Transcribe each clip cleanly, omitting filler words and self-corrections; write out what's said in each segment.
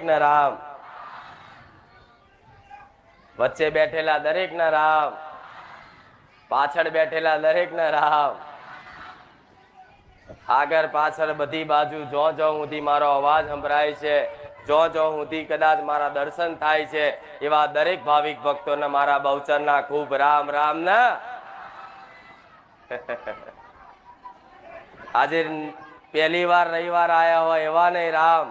દરેકને રામ, વચ્ચે બેઠેલા દરેકને રામ, પાછળ બેઠેલા દરેકને રામ, આગળ પાછળ બધી બાજુ જો જો સુધી મારો અવાજ સંભળાય છે, જો જો સુધી કદાચ મારા દર્શન થાય છે, એવા દરેક ભાવિક ભક્તોને મારા બહુચરના ખૂબ રામ રામ ને આજે પહેલી વાર રવિવાર આયા હોય એવા નહીં રામ,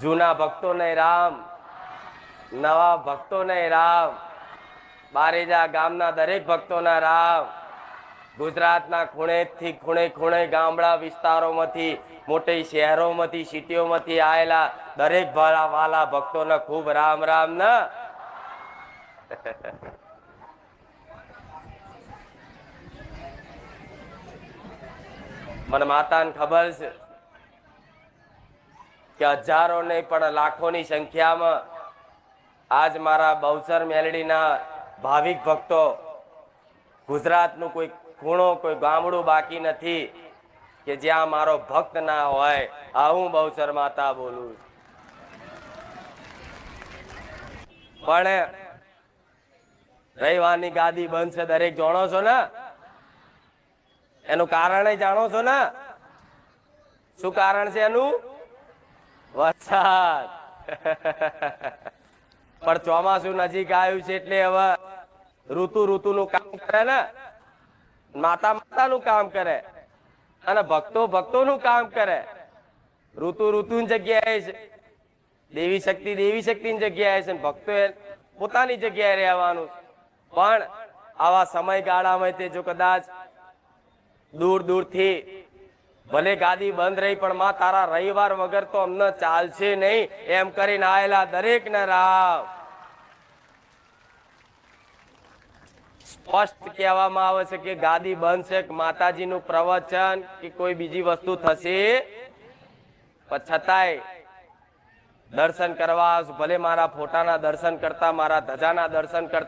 જૂના ભક્તો નહીં રામ, નવા ભક્તો નહીં રામ, બારેજા ગામના દરેક ભક્તોના રામ, ગુજરાતના ખૂણેથી ખૂણે ગામડા વિસ્તારોમાંથી, મોટી શહેરોમાંથી, સિટીઓમાંથી આવેલા દરેક વાલા ભક્તોને ખૂબ રામ રામ ને મને માતાને ખબર છે કે હજારો નહીં પણ લાખોની સંખ્યામાં આજ મારા બહુચર મેલડીના ભાવિક ભક્તો, ગુજરાતનું કોઈ ખૂણો કોઈ ગામડું બાકી નથી કે જ્યાં મારો ભક્ત ના હોય. આ હું બહુચર માતા બોલું. પણ રવિવારની ગાદી બંધ છે, દરેક જાણો છો ને? એનું કારણ જાણો છો ને? શું કારણ છે એનું? વરસાદ. પણ ચોમાસું નજીક આવ્યું છે એટલે હવે ઋતુનું કામ કરે ને, માતાનું કામ કરે અને ભક્તોનું કામ કરે. ઋતુની જગ્યાએ છે, દેવી શક્તિની જગ્યાએ છે, ભક્તો પોતાની જગ્યાએ રહેવાનું. પણ આવા સમયગાળામાં તે જો કદાચ દૂરથી ભલે ગાદી બંધ રહી પણ માં તારા રવિવાર વગર તો અમને ચાલશે નહીં એમ કરીને આયેલા દરેકને રામ. સ્પષ્ટ કહેવામાં આવે છે કે ગાદી બંધ છે, માતાજીનું પ્રવચન કે કોઈ બીજી વસ્તુ થશે, પણ છતાંય દર્શન કરવા ભલે મારા ફોટાના દર્શન કરતા, મારા ધજાના દર્શન કરતા